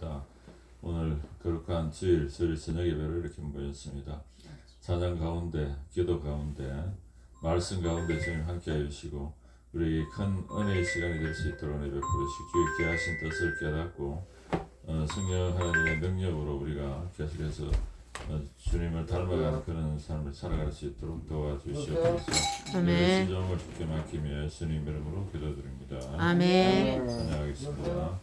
감사합니다. 오늘 거룩한 주일 저녁 예배를 이렇게 모였습니다. 찬양 가운데, 기도 가운데, 말씀 가운데 주님 함께해 주시고 우리에게 큰 은혜의 시간이 될 수 있도록 예배 부르시고 주의 귀하신 뜻을 깨닫고 성령 하나님의 능력으로 우리가 계속해서 주님을 닮아가는 그런 삶을 살아갈 수 있도록 도와주시옵소서. 아멘. 시종을 주께 맡기며 예수님 이름으로 기도드립니다. 아멘. 찬양하겠습니다.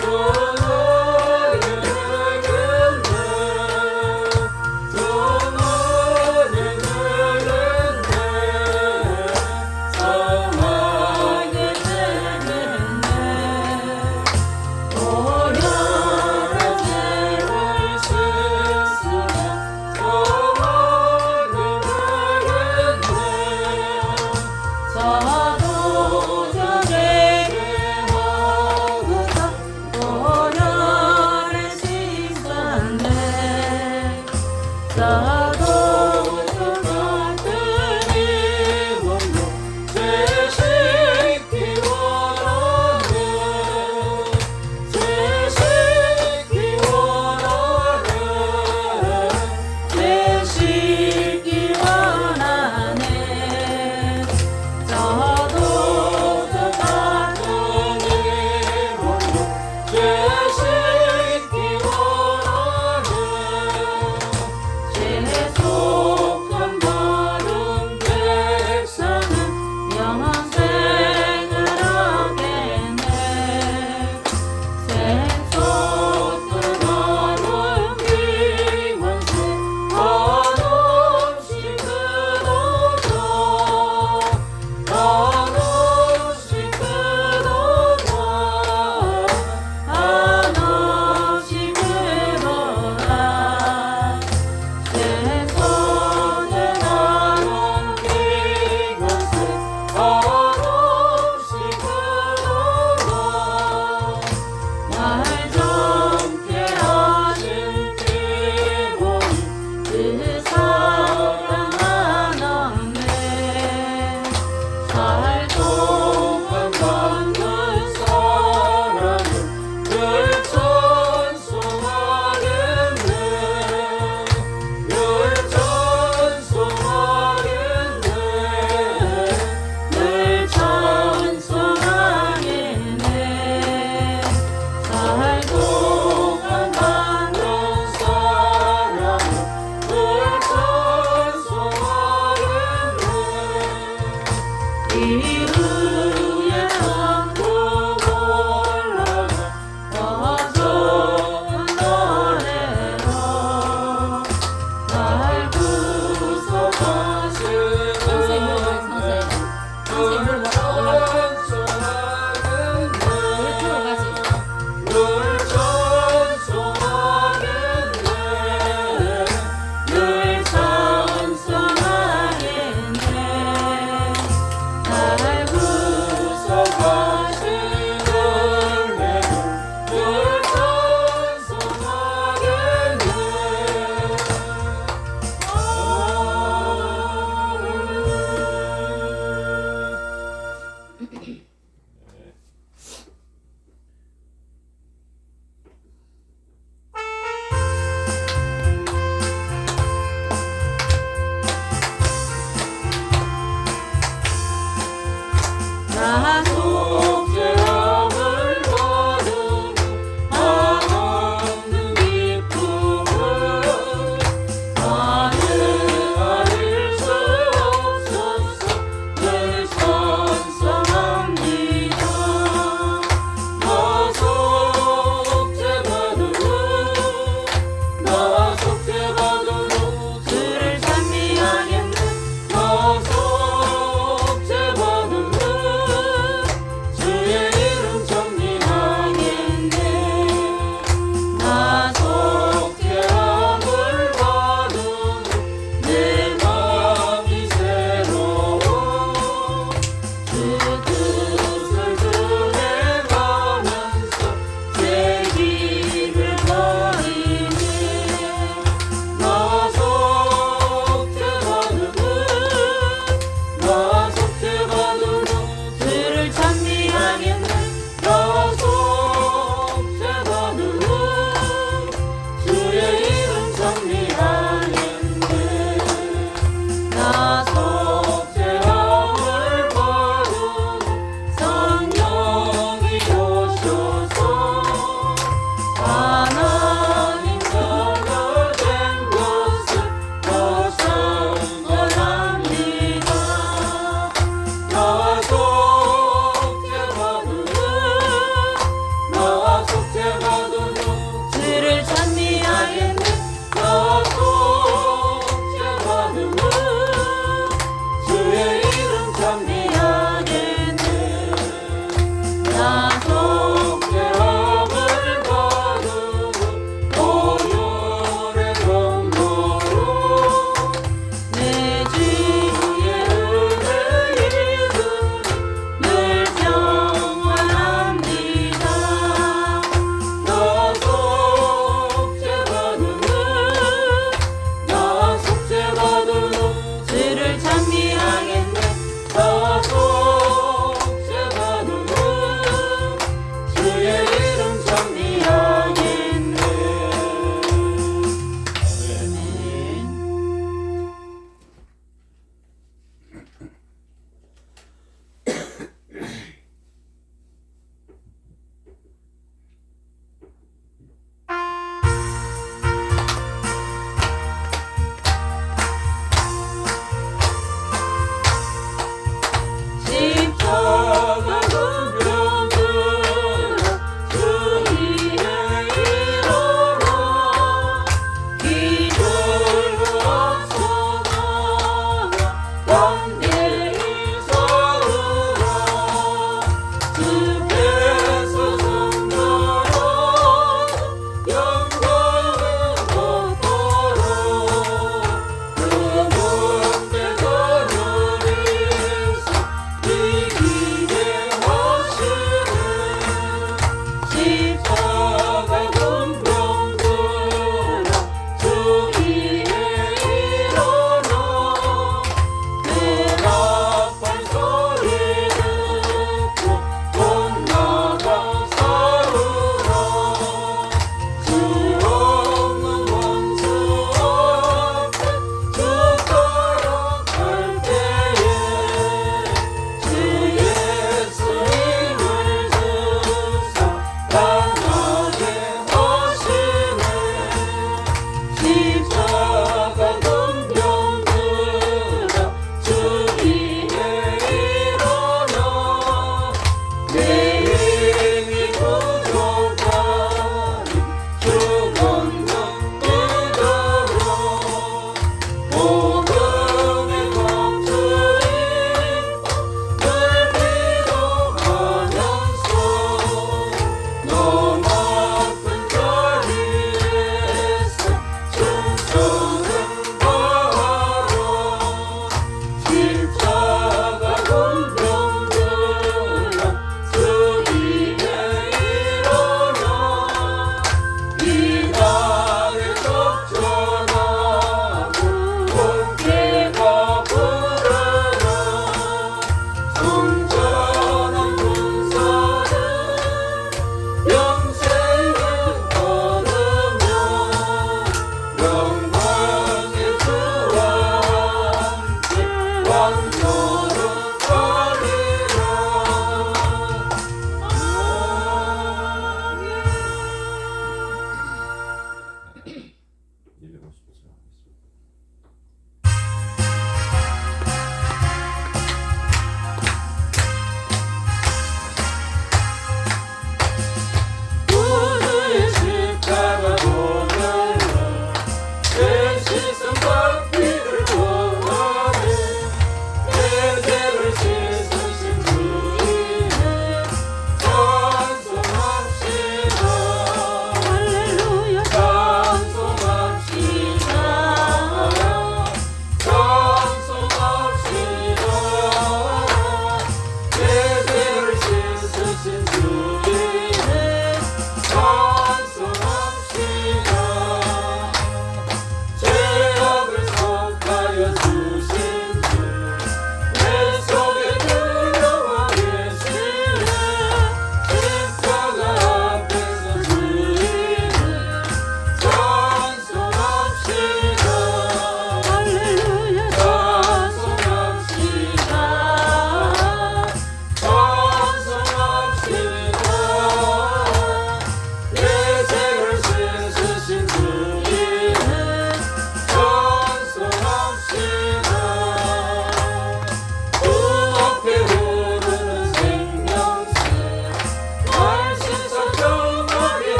오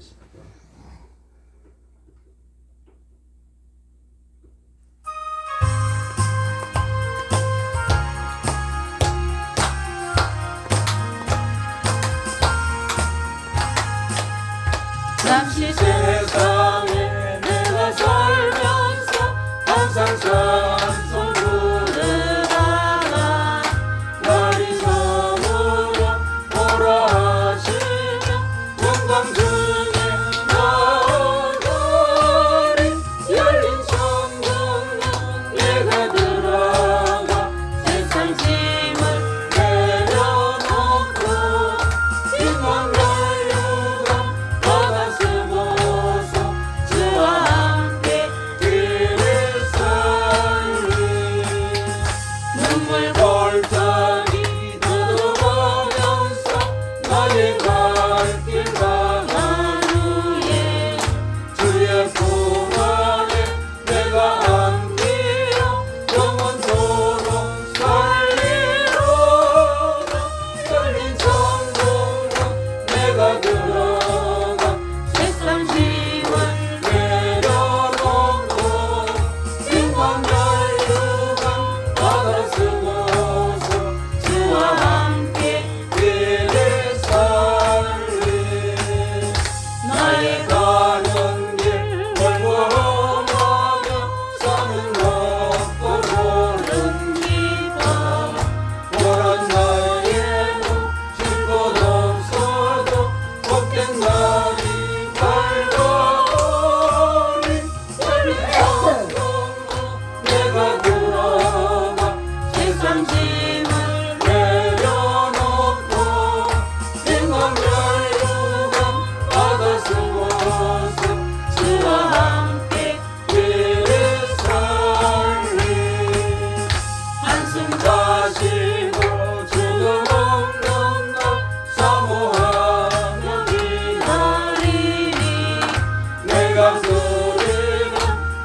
하겠습니다. 잠시 세상에 내가 살면서 항상 찬송 부르다가 날이 저물어 오라 하시며 영광 중에 나아가리 열린 천국문 내가 들어가 세상 짐을 내려놓고 빈방 연료가 바다 쓰고서 주와 함께 길을 살리 눈물 골짜기 누르면서 나의 갈 길 가하루에 주의 품 안에 내가 안기어 영원토록 살리로다 열린 천국문 내가 들어가 세상 짐을 내려놓고 빈방 연류가 바다 쓰고서 주와 함께 길을 살리 나의 가는 길 멀고하며 산은 높고 돌은 깊어 오란 나에는 쉴 곳 없어도 복된 날이 밝아오리 열린 천국문 내가 들어가 세상 짐을 내려놓고 빈방 연류가 바다 쓰고서 주와 함께 길을 살리 한숨 가시고 죽음 없는 날 사모하며 기다리니 내가 소리가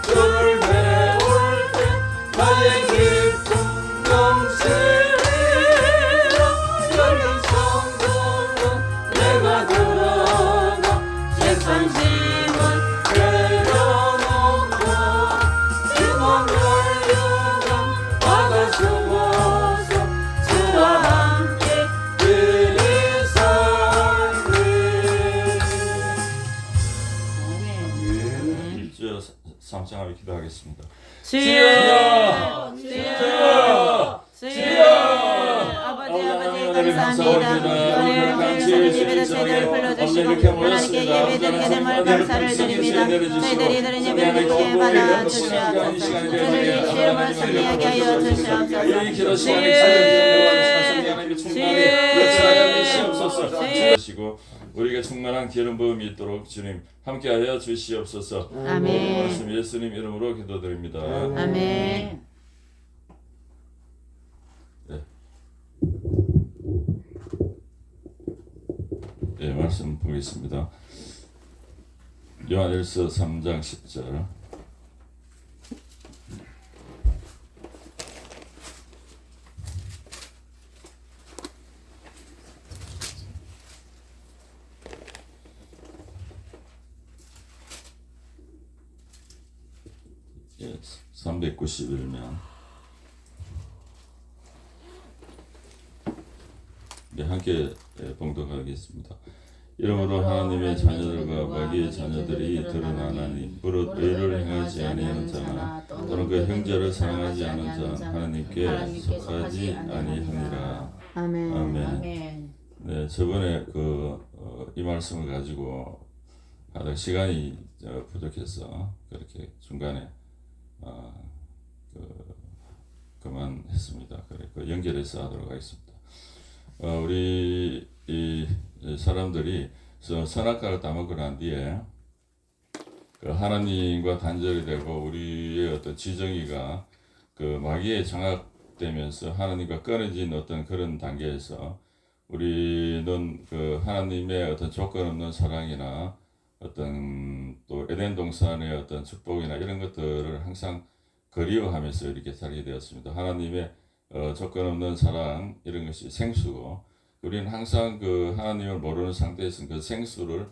주를 배울 때 나의 기쁨 넘치리라 열린 천국문 내가 들어가 세상 짐을 내려놓고 빈방 연류가 바다 쓰고서 주와 함께 길을 살리 1절 3장을 기도하겠습니다. 주여 주여 주여 아버지 감사합니다. 오늘 예배를 저희들을 불러주시고 하나님께 예배드리게 됨을 감사를 드립니다. 저희들이 드린 예배를 듣게 받아 주시옵소서. 주를 이름을 승리하게 하여 주시옵소서. 주시고 우리가 충만한 기름 부음이 있도록 주님 함께하여 주시옵소서. 아멘. 모든 말씀 예수님 이름으로 기도드립니다. 아멘. 네, 말씀 보겠습니다. 요한일서 3장 10절. 예, 391면 네, 함께 봉독하겠습니다. 이러므로 하나님의 자녀들과 마귀의 자녀들이 드러나나니 무릇 의를 행하지 아니하는 자나 또는 그 형제를 사랑하지 않은 자 하나님께 속하지 아니하니라. 아멘. 아멘. 네, 저번에 이 말씀을 가지고 하다 시간이 부족해서 그렇게 중간에 그만했습니다. 그리고 연결해서 하도록 하겠습니다. 우리 이 사람들이 선악과를 따먹고 난 뒤에 그 하나님과 단절이 되고 우리의 어떤 지정의가 그 마귀에 장악되면서 하나님과 끊어진 어떤 그런 단계에서 우리는 그 하나님의 어떤 조건 없는 사랑이나 어떤 또 에덴 동산의 어떤 축복이나 이런 것들을 항상 그리워하면서 이렇게 살게 되었습니다. 하나님의 조건 없는 사랑 이런 것이 생수고 우리는 항상 그 하나님을 모르는 상태에서 그 생수를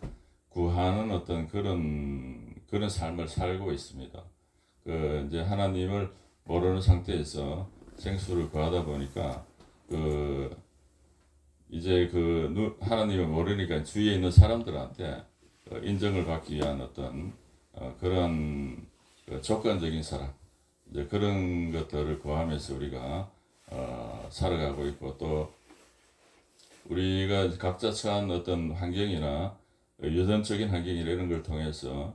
구하는 어떤 그런 삶을 살고 있습니다. 그 이제 하나님을 모르는 상태에서 생수를 구하다 보니까 이제 하나님을 모르니까 주위에 있는 사람들한테 인정을 받기 위한 어떤 그런 조건적인 사랑, 이제 그런 것들을 구하면서 우리가 살아가고 있고, 또 우리가 각자 처한 어떤 환경이나 유전적인 환경이나 이런 걸 통해서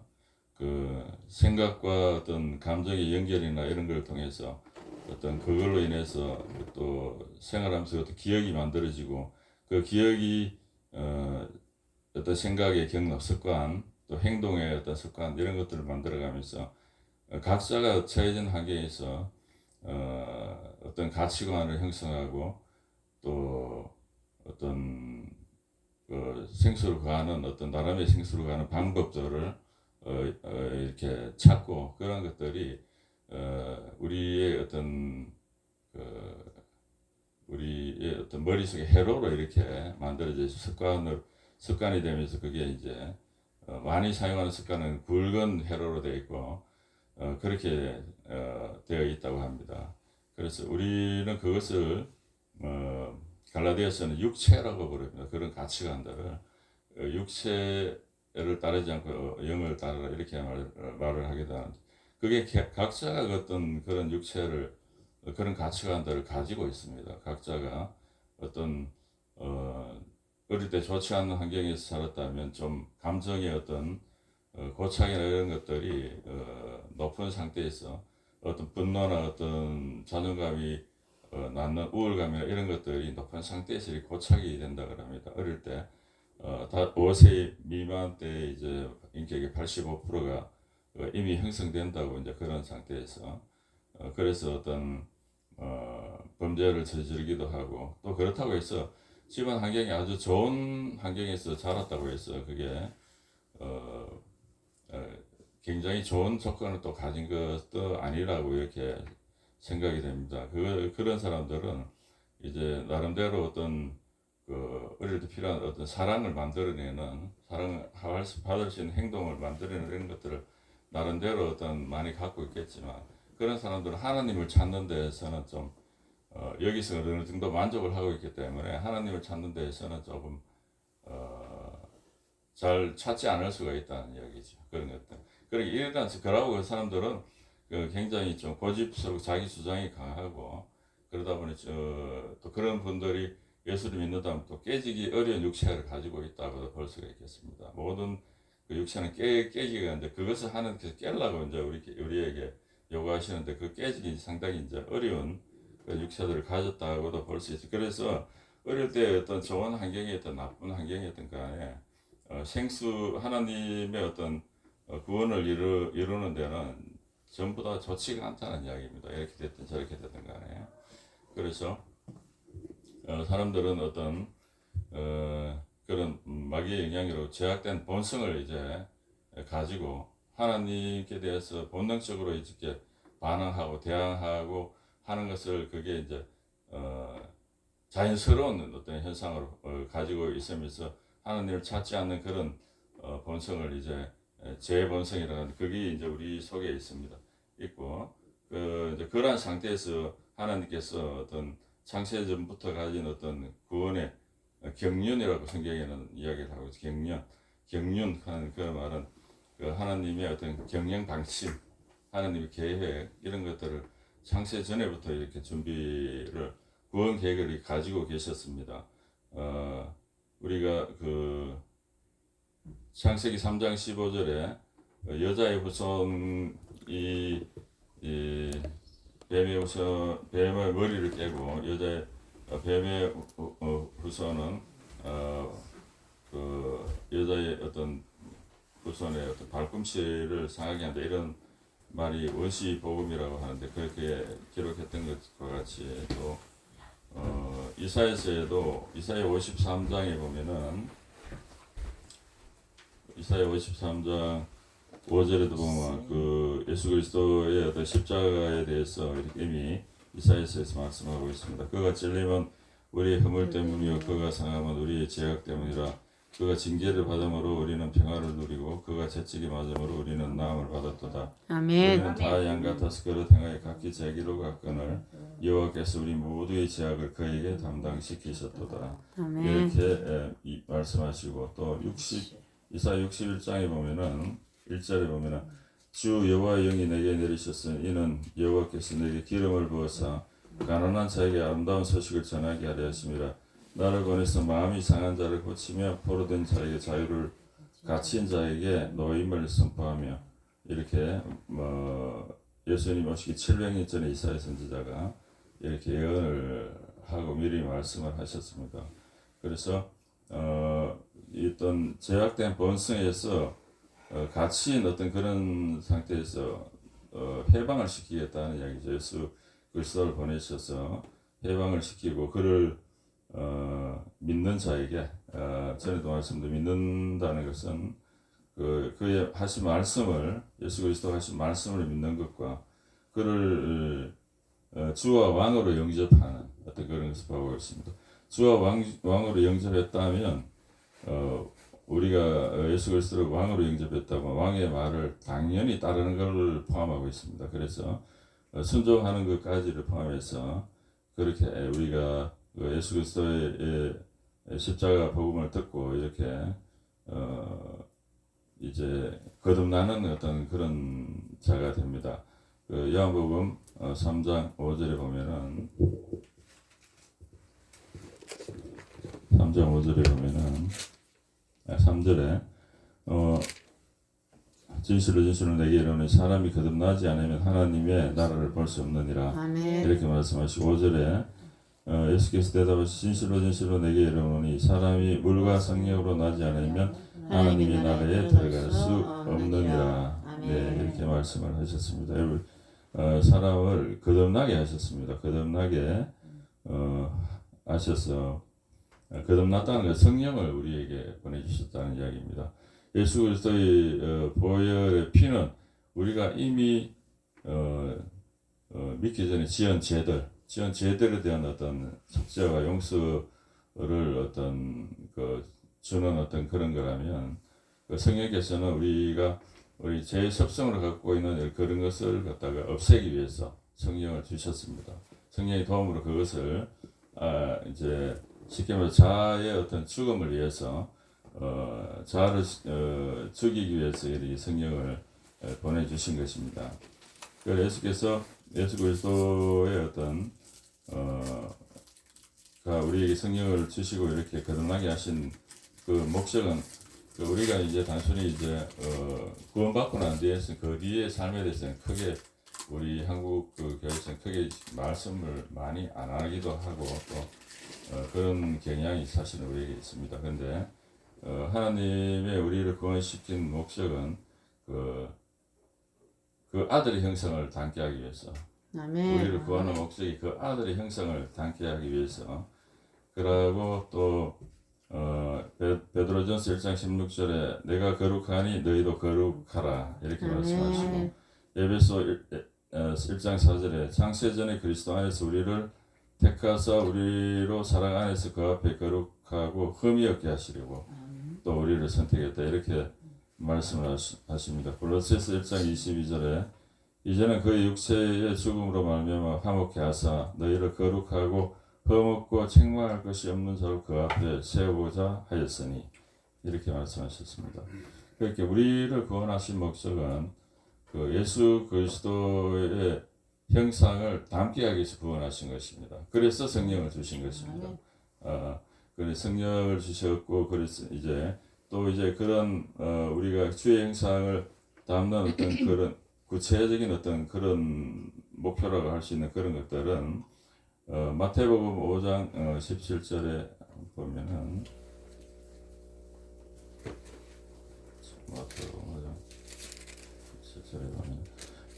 그 생각과 어떤 감정의 연결이나 이런 걸 통해서 어떤 그걸로 인해서 또 생활하면서 어떤 기억이 만들어지고, 그 기억이 어떤 생각의 경로, 습관, 또 행동의 어떤 습관 이런 것들을 만들어가면서 각자가 처해진 환경에서 어떤 가치관을 형성하고, 또 어떤 생수를 구하는 어떤 나름의 생수를 구하는 방법들을 이렇게 찾고, 그런 것들이 우리의 어떤 우리의 어떤 머릿속에 회로로 이렇게 만들어져 습관이 되면서, 그게 이제 많이 사용하는 습관은 굵은 회로로 되어 있고 그렇게 되어 있다고 합니다. 그래서 우리는 그것을 갈라디아서는 육체라고 부릅니다. 그런 가치관들을 육체를 따르지 않고 영을 따르라 이렇게 말을 하기도 하는데, 그게 각자가 어떤 그런 육체를 그런 가치관들을 가지고 있습니다. 각자가 어떤 어릴 때 좋지 않은 환경에서 살았다면 좀 감정의 어떤 고착이나 이런 것들이 높은 상태에서 어떤 분노나 어떤 자존감이 낳는 우울감이나 이런 것들이 높은 상태에서 고착이 된다 그럽니다. 어릴 때 다 5세 미만 때 이제 인격의 85%가 이미 형성된다고, 이제 그런 상태에서 그래서 어떤 범죄를 저지르기도 하고, 또 그렇다고 해서 집안 환경이 아주 좋은 환경에서 자랐다고 해서 그게 굉장히 좋은 조건을 또 가진 것도 아니라고 이렇게 생각이 됩니다. 그런 사람들은 이제 나름대로 어떤 어릴 때 필요한 어떤 사랑을 만들어내는, 사랑을 받을 수 있는 행동을 만들어내는 이런 것들을 나름대로 어떤 많이 갖고 있겠지만, 그런 사람들은 하나님을 찾는 데에서는 좀 여기서 어느 정도 만족을 하고 있기 때문에 하나님을 찾는 데에서는 조금 잘 찾지 않을 수가 있다는 이야기죠. 그런 것들. 그러니까 그러고 그 사람들은 굉장히 좀 고집스럽고 자기 주장이 강하고, 그러다 보니 또 그런 분들이 예수를 믿는다면 또 깨지기 어려운 육체를 가지고 있다고 볼 수가 있겠습니다. 모든 그 육체는 깨지가 있는데, 그것을 하나님께서 깨려고 이제 우리에게 요구하시는데, 그 깨지기 상당히 이제 어려운 그 육체들을 가졌다고도 볼 수 있어요. 그래서 어릴 때 어떤 좋은 환경이었던 나쁜 환경이었던 간에 하나님의 어떤 구원을 이루는 데는 전부 다 좋지가 않다는 이야기입니다. 이렇게 됐든 저렇게 됐든 간에. 그래서 사람들은 어떤 그런 마귀의 영향으로 제약된 본성을 이제 가지고 하나님께 대해서 본능적으로 이렇게 반응하고 대항하고 하는 것을, 그게 이제 자연스러운 어떤 현상으로 가지고 있으면서 하나님을 찾지 않는 그런 본성을 이제 제 본성이라고 하는, 그게 이제 우리 속에 있고, 이제 그러한 상태에서 하나님께서 어떤 창세 전부터 가진 어떤 구원의 경륜이라고 성경에는 이야기를 하고 있어요. 경륜하는 그 말은 그 하나님의 어떤 경영 방침, 하나님의 계획 이런 것들을 창세 전에부터 이렇게 구원 계획을 가지고 계셨습니다. 우리가 그 창세기 3장 15절에 여자의 후손이 뱀의 머리를 깨고, 뱀의 후손은 그 여자의 어떤 후손의 어떤 발꿈치를 상하게 한다, 이런 말이 원시 복음이라고 하는데, 그렇게 기록했던 것과 같이 또 이사야서에도 이사야 53장에 보면은 이사야 53장 5절에도 보면 그 예수 그리스도의 어떤 십자가에 대해서 이미 이사야서에서 말씀하고 있습니다. 그가 찔림은 우리의 허물 때문이요 그가 상함은 우리의 죄악 때문이라. 그가 징계를 받음으로 우리는 평화를 누리고 그가 채찍이 맞음으로 우리는 나음을 받았도다. 아멘. 우리는 다 양 같아서 그릇 행하여 각기 자기로 갔거늘 여호와께서 우리 모두의 죄악을 그에게 담당시키셨도다. 아멘. 이렇게 말씀하시고 또 이사 61장에 보면은 1절에 보면은 주 여호와의 영이 내게 내리셨으니 이는 여호와께서 내게 기름을 부어서 가난한 자에게 아름다운 소식을 전하게 하려 하심이라. 나를 보내서 마음이 상한 자를 고치며 포로된 자에게 자유를 갇힌 자에게 노임을 선포하며 이렇게 예수님 오시기 700년 전에 이사야 선지자가 이렇게 예언을 하고 미리 말씀을 하셨습니다. 그래서 어떤 제약된 본성에서 갇힌 어떤 그런 상태에서 해방을 시키겠다는 이야기죠. 예수 그리스도를 보내셔서 해방을 시키고 그를 믿는 자에게 전에도 말씀드린 믿는다는 것은 그의 하신 말씀을 예수 그리스도가 하신 말씀을 믿는 것과 그를 주와 왕으로 영접하는 어떤 그런 것을 보고 있습니다. 주와 왕으로 영접했다면 우리가 예수 그리스도를 왕으로 영접했다면 왕의 말을 당연히 따르는 것을 포함하고 있습니다. 그래서 순종하는 것까지를 포함해서 그렇게 우리가 예수 그리스도의 십자가 복음을 듣고 이렇게 이제 거듭나는 어떤 그런 자가 됩니다. 요한복음 3장 5절에 보면은 3장 5절에 보면은 3절에 진실로 진실로 내게 이르노니 사람이 거듭나지 않으면 하나님의 나라를 볼 수 없느니라. 아멘. 이렇게 말씀하시고 5절에 예수께서 대답하시 진실로 진실로 내게 이르노니 사람이 물과 성령으로 나지 않으면 하나님의 나라에 들어갈 수 없느니라. 네, 이렇게 말씀을 하셨습니다. 여러분 사람을 거듭나게 하셨습니다. 거듭나게 하셔서 거듭났다는 것 성령을 우리에게 보내주셨다는 이야기입니다. 예수 그리스도의 보혈의 피는 우리가 이미 믿기 전에 지은 죄들에 대한 어떤 속죄와 용서를 어떤 주는 어떤 그런 거라면 성령께서는 우리 죄의 습성으로 갖고 있는 그런 것을 갖다가 없애기 위해서 성령을 주셨습니다. 성령의 도움으로 그것을 이제 쉽게 말해서 자아의 어떤 죽음을 위해서 자아를 죽이기 위해서 이 성령을 보내주신 것입니다. 그래서 예수께서 예수 그리스도의 어떤 우리에게 성령을 주시고 이렇게 거듭나게 하신 그 목적은 우리가 이제 단순히 이제 구원받고 난 뒤에서 그 뒤의 삶에 대해서는 크게 우리 한국 교회에서는 크게 말씀을 많이 안 하기도 하고 또 그런 경향이 사실은 우리에게 있습니다. 그런데 하나님의 우리를 구원시킨 목적은 그 아들의 형상을 담게 하기 위해서 아멘. 우리를 구하는 목적이 그 아들의 형상을 담게 하기 위해서 그러고 또 베드로전서 1장 16절에 내가 거룩하니 너희도 거룩하라 이렇게 말씀하시고 에베소 1장 4절에 창세전에 그리스도 안에서 우리를 택하사 우리로 사랑 안에서 그 앞에 거룩하고 흠이 없게 하시려고 또 우리를 선택했다 이렇게 말씀을 하십니다. 골로새서 1장 22절에 이제는 그의 육체의 죽음으로 말미암아 화목케 하사 너희를 거룩하고 흠없고 책망할 것이 없는 자로 그 앞에 세우고자 하였으니 이렇게 말씀하셨습니다. 그렇게 우리를 구원하신 목적은 예수 그리스도의 형상을 담게 하기 위해서 구원하신 것입니다. 그래서 성령을 주신 것입니다. 그래서 성령을 주셨고 그래서 이제 또 이제 그런 우리가 주의 형상을 담는 어떤 그런 구체적인 어떤 그런 목표라고 할 수 있는 그런 것들은 마태복음 5장 17절에 보면은 마태복음 5장 17절에 보면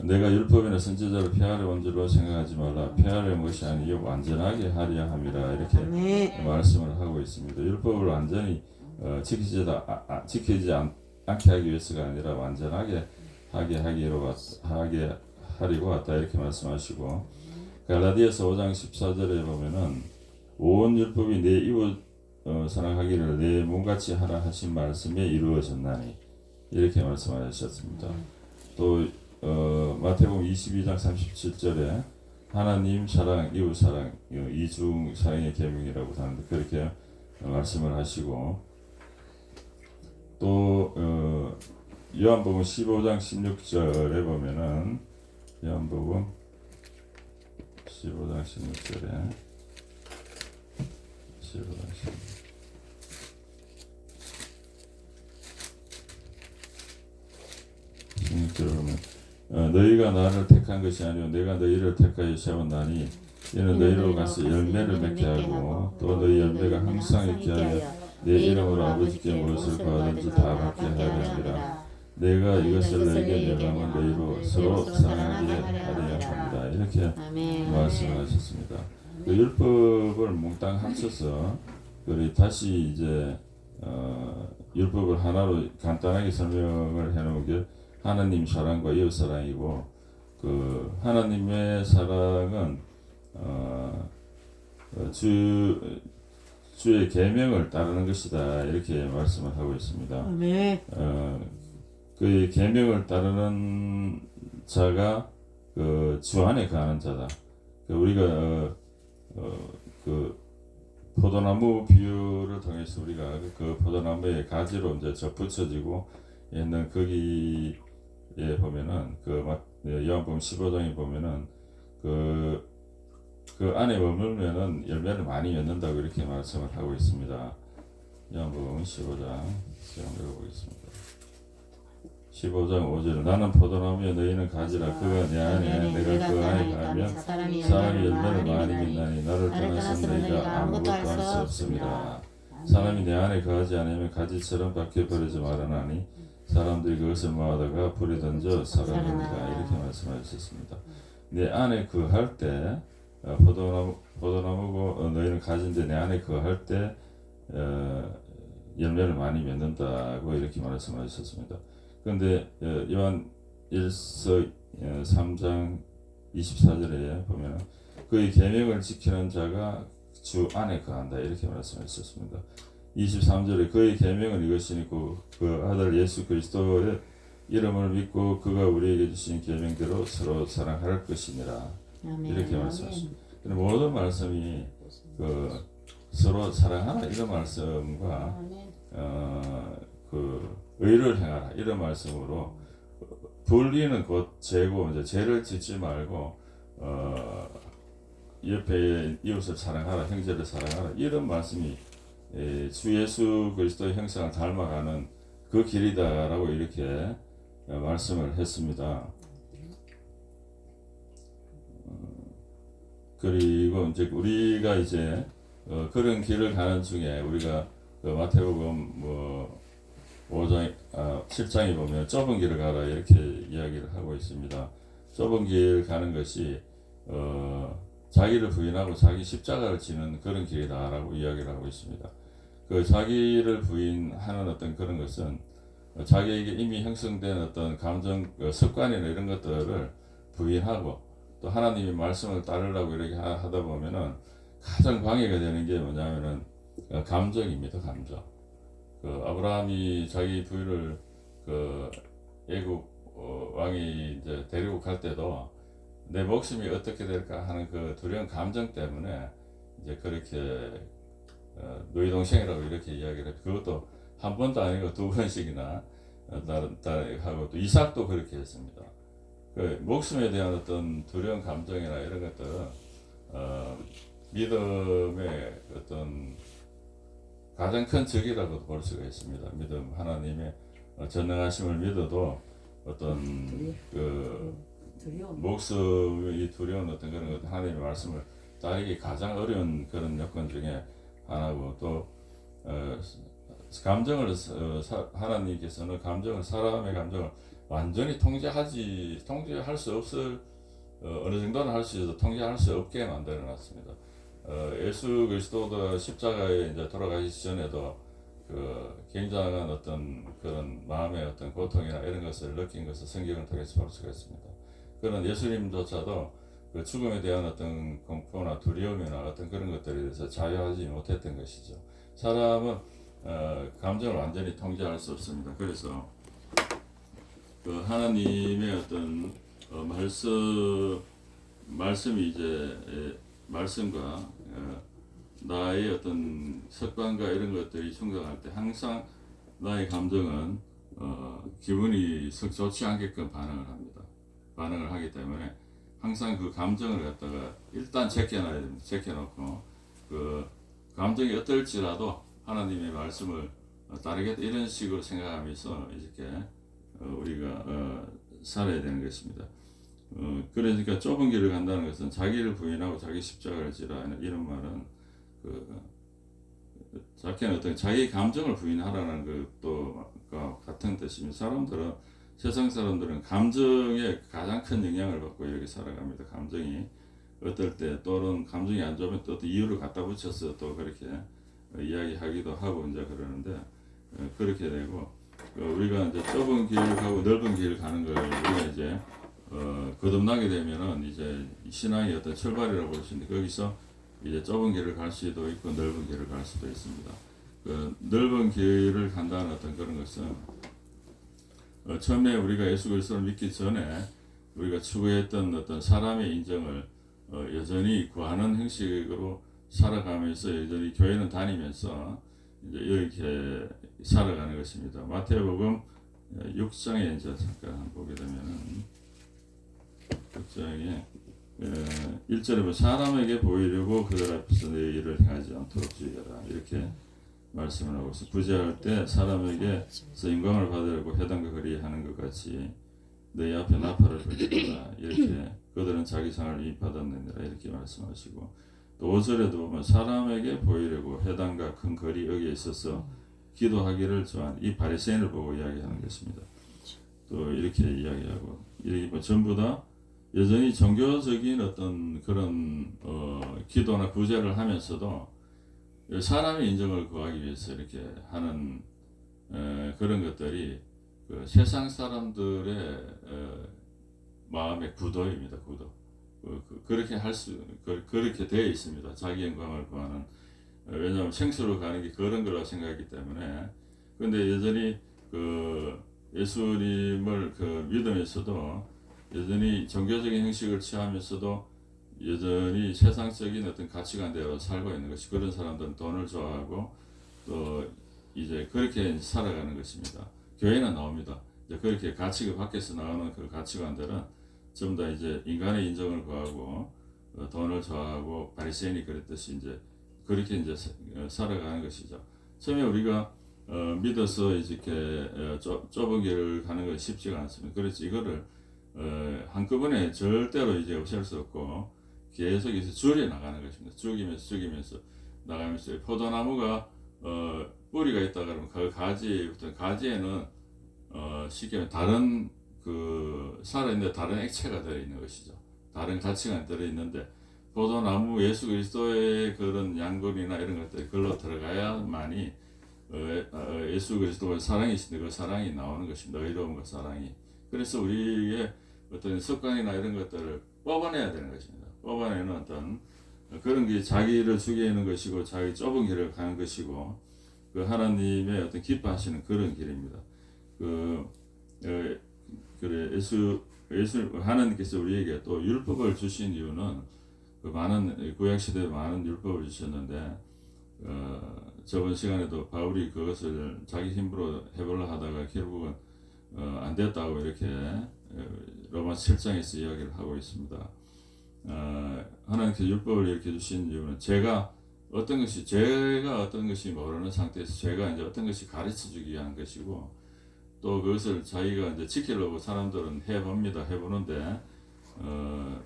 내가 율법이나 선지자를 폐하려 온 줄로 생각하지 말라 폐하려는 것이 아니요 완전하게 하려 함이라 이렇게 말씀을 하고 있습니다. 율법을 완전히 지키지 않게 하기 위해서가 아니라 완전하게 하게 하리고 왔다 이렇게 말씀하시고 갈라디아서 5장 14절에 보면은 온 율법이 내 이웃 사랑하기를 내 몸같이 하라 하신 말씀에 이루어졌나니 이렇게 말씀하셨습니다. 또 마태복음 22장 37절에 하나님 사랑, 이웃 사랑, 이중 사랑의 계명이라고 하는데 그렇게 말씀을 하시고 또 요한복음 15장 16절에 보면은 요한복음 15장 16절에 16절에 보면 너희가 나를 택한 것이 아니오 내가 너희를 택하여 세웠나니 이는 너희로 가서 열매를 맺게 하고 또 너희 열매가 항상 있게 하여 내 이름으로 아버지께 무엇을 구하든지 다 받게 하려 함이라. 내가 이것을 너희에게 명함은 너희로 서로 사랑하게 하려 합니다. 이렇게 말씀을 하셨습니다. 그 율법을 몽땅 합쳐서 우리 다시 이제 율법을 하나로 간단하게 설명을 해놓은 게 하나님 사랑과 이웃 사랑이고 그 하나님의 사랑은 주의 계명을 따르는 것이다 이렇게 말씀을 하고 있습니다. 그 계명을 따르는 자가 그 주 안에 거하는 자다. 그 우리가 그 포도나무 비유를 통해서 우리가 그 포도나무의 가지로 이제 접붙여지고 있는 거기에 보면은 그 요한복음 15장에 보면은 그 안에 머물면은 열매를 많이 맺는다고 이렇게 말씀을 하고 있습니다. 요한복음 15장 시간 읽어보겠습니다. 15장 5절 나는 포도나무에 너희는 가지라 그가 내 안에 내가 그 안에 가면 사람이 열매를 많이 맺나니 나를 떠나서 너희가 아무것도 할 수 없습니다. 사람이 내 안에 거하지 않으면 가지처럼 밖에 버리지 말아나니 사람들이 그것을 모아다가 불에 던져 살아납니다. 이렇게 말씀하셨습니다. 내 안에 거할 때 포도나무고 너희는 가진데 내 안에 거할 때 열매를 많이 맺는다고 이렇게 말씀하셨습니다. 그런데 요한 1서 3장 24절에 보면 그의 계명을 지키는 자가 주 안에 거한다 이렇게 말씀하셨습니다. 23절에 그의 계명은 이것이니 그 아들 예수 그리스도의 이름을 믿고 그가 우리에게 주신 계명대로 서로 사랑할 것이니라 이렇게 말씀하십니다. 모든 말씀이 그 서로 사랑하라 이런 말씀과 그 의를 행하라 이런 말씀으로 불의는 곧 죄고 이제 죄를 짓지 말고 옆에 이웃을 사랑하라 형제를 사랑하라 이런 말씀이 주 예수 그리스도의 형상을 닮아가는 그 길이다라고 이렇게 말씀을 했습니다. 그리고 이제 우리가 이제 그런 길을 가는 중에 우리가 마태복음 7장에 보면 좁은 길을 가라 이렇게 이야기를 하고 있습니다. 좁은 길 가는 것이 자기를 부인하고 자기 십자가를 지는 그런 길이다라고 이야기를 하고 있습니다. 그 자기를 부인하는 어떤 그런 것은 자기에게 이미 형성된 어떤 감정 습관이나 이런 것들을 부인하고 또 하나님의 말씀을 따르려고 이렇게 하다 보면은 가장 방해가 되는 게 뭐냐면은 감정입니다. 감정. 그 아브라함이 자기 부인을 그 애굽 왕이 이제 데리고 갈 때도 내 목숨이 어떻게 될까 하는 그 두려운 감정 때문에 이제 그렇게 너희 동생이라고 이렇게 이야기를 했고 그것도 한 번도 아니고 두 번씩이나 하고 또 이삭도 그렇게 했습니다. 그 목숨에 대한 어떤 두려운 감정이나 이런 것들은 믿음의 어떤 가장 큰 적이라고도 볼 수가 있습니다. 믿음 하나님의 전능하심을 믿어도 어떤 그 목숨이 두려운 어떤 그런 것 하나님의 말씀을 따르기 가장 어려운 그런 여건 중에 하나고 또 감정을 하나님께서는 감정을 사람의 감정을 완전히 통제할 수 없을 어느 정도는 할 수 있어도 통제할 수 없게 만들어 놨습니다. 예수 그리스도도 십자가에 이제 돌아가시기 전에도 그 굉장한 어떤 그런 마음의 어떤 고통이나 이런 것을 느낀 것을 성경을 통해서 볼 수가 있습니다. 그런 예수님조차도 그 죽음에 대한 어떤 공포나 두려움이나 어떤 그런 것들에 대해서 자유하지 못했던 것이죠. 사람은 감정을 완전히 통제할 수 없습니다. 그래서 그 하나님의 어떤 말씀이 이제 말씀과 나의 어떤 습관과 이런 것들이 충돌할 때 항상 나의 감정은 기분이 썩 좋지 않게끔 반응을 합니다. 반응을 하기 때문에 항상 그 감정을 갖다가 일단 제껴놔야 됩니다. 제껴놓고 그 감정이 어떨지라도 하나님의 말씀을 따르겠다 이런 식으로 생각하면서 이렇게 우리가 살아야 되는 것입니다. 그러니까 좁은 길을 간다는 것은 자기를 부인하고 자기 십자가를 지라 이런 말은 자기는 어떤 자기 감정을 부인하라는 것도 같은 뜻입니다. 세상 사람들은 감정에 가장 큰 영향을 받고 이렇게 살아갑니다. 감정이 어떨 때 또는 감정이 안 좋으면 또 이유를 갖다 붙여서 또 그렇게 이야기하기도 하고 이제 그러는데 그렇게 되고 우리가 이제 좁은 길을 가고 넓은 길을 가는 걸 우리가 이제 거듭나게 되면은 이제 신앙의 어떤 출발이라고 볼 수 있는데 거기서 이제 좁은 길을 갈 수도 있고 넓은 길을 갈 수도 있습니다. 그 넓은 길을 간다는 어떤 그런 것은 처음에 우리가 예수 그리스도를 믿기 전에 우리가 추구했던 어떤 사람의 인정을 여전히 구하는 형식으로 살아가면서 여전히 교회는 다니면서 이제 이렇게 살아가는 것입니다. 마태복음 6장에 이제 잠깐 보게 되면은 6장에 1절에 보면 사람에게 보이려고 그들 앞에서 내 일을 행하지 않도록 주의하라 이렇게 말씀을 하고 있어요. 부재할 때 사람에게서 영광을 받으려고 회당과 거리에 하는 것 같이 내 앞에 나팔을 불리라 이렇게 그들은 자기 상을 이미 받았느니라 이렇게 말씀하시고 또 5절에도 보면 사람에게 보이려고 회당과 큰 거리 여기에 있어서 기도하기를 좋아하는 이 바리새인을 보고 이야기하는 것입니다. 또 이렇게 이야기하고 이렇게 뭐 전부 다 여전히 종교적인 어떤 그런 기도나 구제를 하면서도 사람의 인정을 구하기 위해서 이렇게 하는 그런 것들이 그 세상 사람들의 마음의 구도입니다. 구도. 그렇게 그렇게 되어 있습니다. 자기 영광을 구하는 왜냐하면 생수로 가는 게 그런 거라고 생각하기 때문에 근데 여전히 그 예수님을 그 믿으면서도 여전히 종교적인 형식을 취하면서도 여전히 세상적인 어떤 가치관대로 살고 있는 것이 그런 사람들은 돈을 좋아하고 또 이제 그렇게 살아가는 것입니다. 교회는 나옵니다. 이제 그렇게 가치가 밖에서 나오는 그 가치관들은 전부 다 이제 인간의 인정을 구하고 돈을 좋아하고 바리새인이 그랬듯이 이제 그렇게 이제 살아가는 것이죠. 처음에 우리가 믿어서 이렇게 좁은 길을 가는 건 쉽지가 않습니다. 그래서 이거를 한꺼번에 절대로 이제 없앨 수 없고 계속 이제 줄여 나가는 것입니다. 죽이면서 나가면서 포도나무가 뿌리가 있다 그러면 그 가지에는 쉽게 말하면 다른 그 살아있는 다른 액체가 들어있는 것이죠. 다른 가치가 들어있는데 포도나무 예수 그리스도의 그런 양분이나 이런 것들이 글로 들어가야만이 예수 그리스도의 사랑이신데 그 사랑이 나오는 것입니다. 의로움과 사랑이. 그래서 우리의 어떤 습관이나 이런 것들을 뽑아내야 되는 것입니다. 뽑아내는 어떤 그런 게 자기를 죽이는 것이고 자기 좁은 길을 가는 것이고 그 하나님의 어떤 기뻐하시는 그런 길입니다. 그래 예수 하나님께서 우리에게 또 율법을 주신 이유는 그 많은 구약 시대에 많은 율법을 주셨는데 저번 시간에도 바울이 그것을 자기 힘으로 해보려 하다가 결국은 안 됐다고 이렇게 로마 7장에서 이야기를 하고 있습니다. 하나님께서 율법을 이렇게 주신 이유는 제가 어떤 것이 모르는 상태에서 제가 이제 어떤 것이 가르쳐 주기 위한 것이고 또 그것을 자기가 이제 지키려고 사람들은 해보는데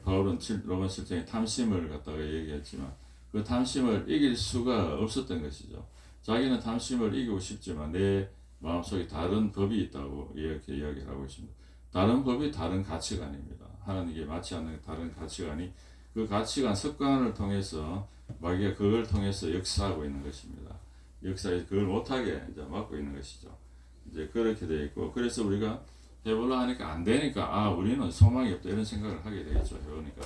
바울은 로마 7장에 탐심을 갖다가 얘기했지만 그 탐심을 이길 수가 없었던 것이죠. 자기는 탐심을 이기고 싶지만 내 마음속에 다른 법이 있다고 이렇게 이야기를 하고 있습니다. 다른 법이 다른 가치관입니다. 하나님께 맞지 않는 다른 가치관이 그 가치관 습관을 통해서 마귀가 그걸 통해서 역사하고 있는 것입니다. 역사에 그걸 못하게 이제 막고 있는 것이죠. 이제 그렇게 되어 있고 그래서 우리가 해보려 하니까 안 되니까 우리는 소망이 없다 이런 생각을 하게 되겠죠. 해보니까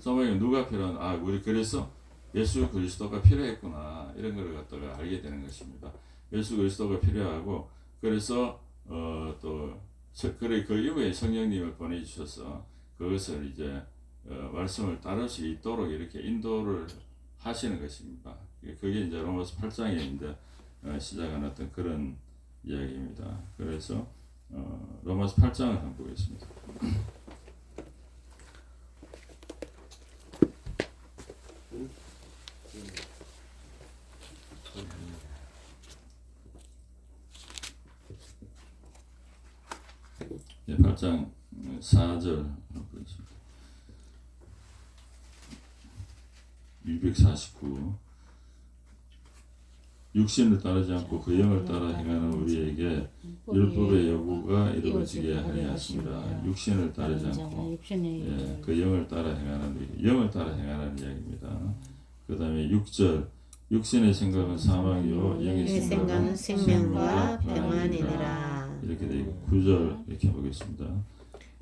사모님 누가 필요한? 우리 그래서 예수 그리스도가 필요했구나 이런 걸 갖다가 알게 되는 것입니다. 예수 그리스도가 필요하고 그래서 그래 그 이후에 성령님을 보내주셔서 그것을 이제 말씀을 따를 수 있도록 이렇게 인도를 하시는 것입니다. 그게 이제 로마서 8장에 이제 시작한 어떤 그런 이야기입니다. 그래서 로마서 8장을 한번 보겠습니다. 네, 8장 4절 보겠습니다. 249 육신을 따르지 않고 그 영을 따라 행하는 우리에게 율법의 요구가 이루어지게 하려 하십니다. 육신을 따르지 않고 그 영을 따라 행하는 영을 따라 행하는 이야기입니다. 그 다음에 6절 육신의 생각은 사망이요 영의 생각은 생명과 평안이니라. 이렇게 되고 9절 이렇게 보겠습니다.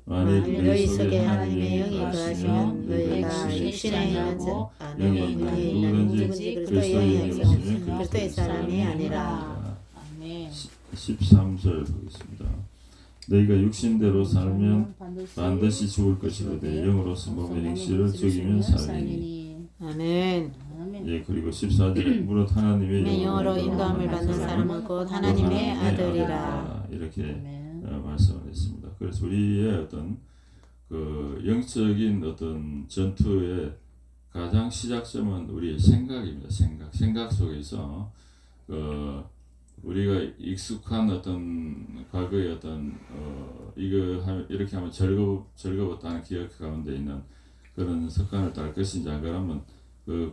만일 너희 속에 하나님의 영이 거하시면 너희가 육신의 행하지 않으니 누구든지 그리스도의 영이 없으면 그리스도의 사람이 아니라. 13절 보겠습니다. 너희가 육신대로 살면 반드시 죽을 것이로되 영으로서 몸의 행실을 죽이면 살리니. 아멘. 예, 그리고 14절에 무릇 하나님의 영으로 인도함을 받는 사람은 곧 하나님의 아들이라. 이렇게 말씀을 했습니다. 그래서 우리의 어떤 그 영적인 어떤 전투의 가장 시작점은 우리의 생각입니다. 생각 속에서 우리가 익숙한 어떤 과거의 어떤 이렇게 하면 즐거웠다는 기억 가운데 있는 그런 습관을 따를 것인지 안 그러면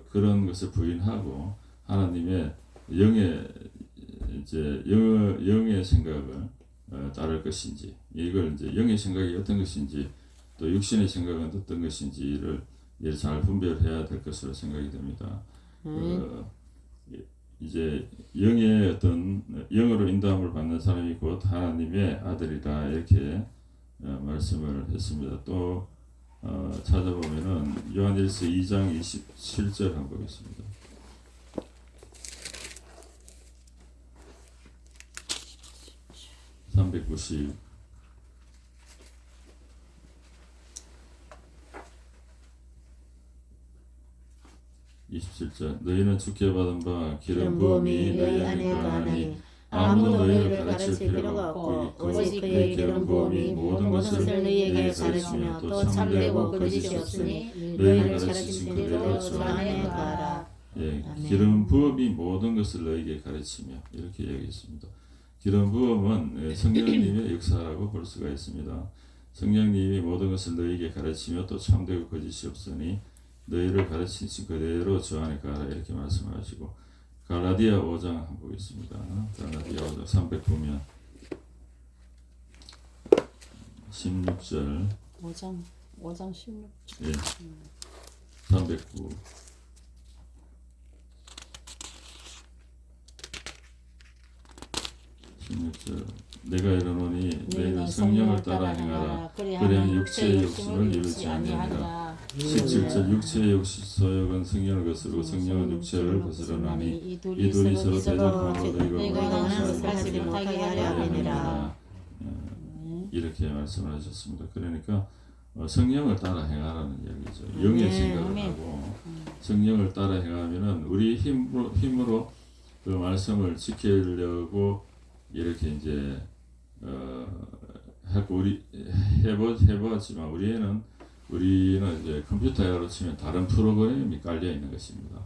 그런 것을 부인하고 하나님의 영의 생각을 따를 것인지 이걸 이제 영의 생각이 어떤 것인지 또 육신의 생각은 어떤 것인지를 잘 분별해야 될 것으로 생각이 됩니다. 이제 영의 어떤 영으로 인도함을 받는 사람이 곧 하나님의 아들이라 이렇게 말씀을 했습니다. 또 찾아보면은 요한일서 2장 27절 한번 보겠습니다. (390) 27절 너희는 주께 받은 바 기름 부음이 너희 안에 거하니 아무도 너희를 가르칠 필요가 없고 오직 그의 기름 부음이 모든 것을 너희에게 가르치며 또 참되고 거짓이 없으니 너희를 가르치신 그대로 주 안에 거하라. 예, 기름 부음이 모든 것을 너희에게 가르치며 이렇게 얘기했습니다. 기름 부음은 성령님의 역사라고 볼 수가 있습니다. 성령님이 모든 것을 너희에게 가르치며 또 참되고 거짓이 없으니 너희를 가르치신 그대로 주 안에 가라 이렇게 말씀하시고 갈라디아 5장 한번 보겠습니다. 갈라디아 5장 300보면 16절 5장 16절 예, 309 16절 내가 이르노니 너희는 성령을 따라 행하라 그리하면 육체의 욕심을 이루지 아니하리라. 17절 육체의 소욕은 성령을 거스르고 성령은 육체를 거스르나니 이 둘이 서로 대적함으로 너희가 원하는 것을 하지 못하게 하려 함이니라. 이렇게 말씀을 하셨습니다. 그러니까 성령을 따라 행하라는 이야기죠. 영의 생각을 하고 성령을 따라 행하면은 우리 힘으로 그 말씀을 지키려고 이렇게 이제 하고 우리 해보았지만 우리는 이제 컴퓨터로 치면 다른 프로그램이 깔려 있는 것입니다.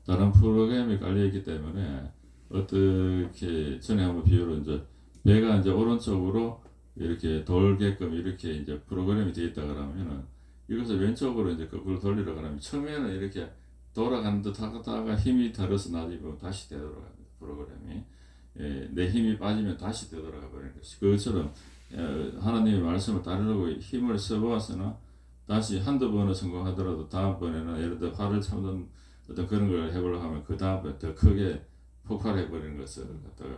다른 프로그램이 깔려 있기 때문에 어떻게 전에 한번 비유로 이제 배가 이제 오른쪽으로 이렇게 돌게끔 이렇게 이제 프로그램이 되어 있다 그러면은 이것을 왼쪽으로 이제 거꾸로 돌리려 그러면 처음에는 이렇게 돌아가는 듯 하다가 힘이 들어서 놔지고 다시 되돌아갑니다. 프로그램이 내 힘이 빠지면 다시 되돌아가 버리는 것이 그것처럼 하나님의 말씀을 따르려고 힘을 써보았으나 다시 한두 번은 성공하더라도 다음번에는 예를 들어 화를 참는 어떤 그런 걸 해보려고 하면 그 다음번에 더 크게 폭발해 버리는 것을 갖다가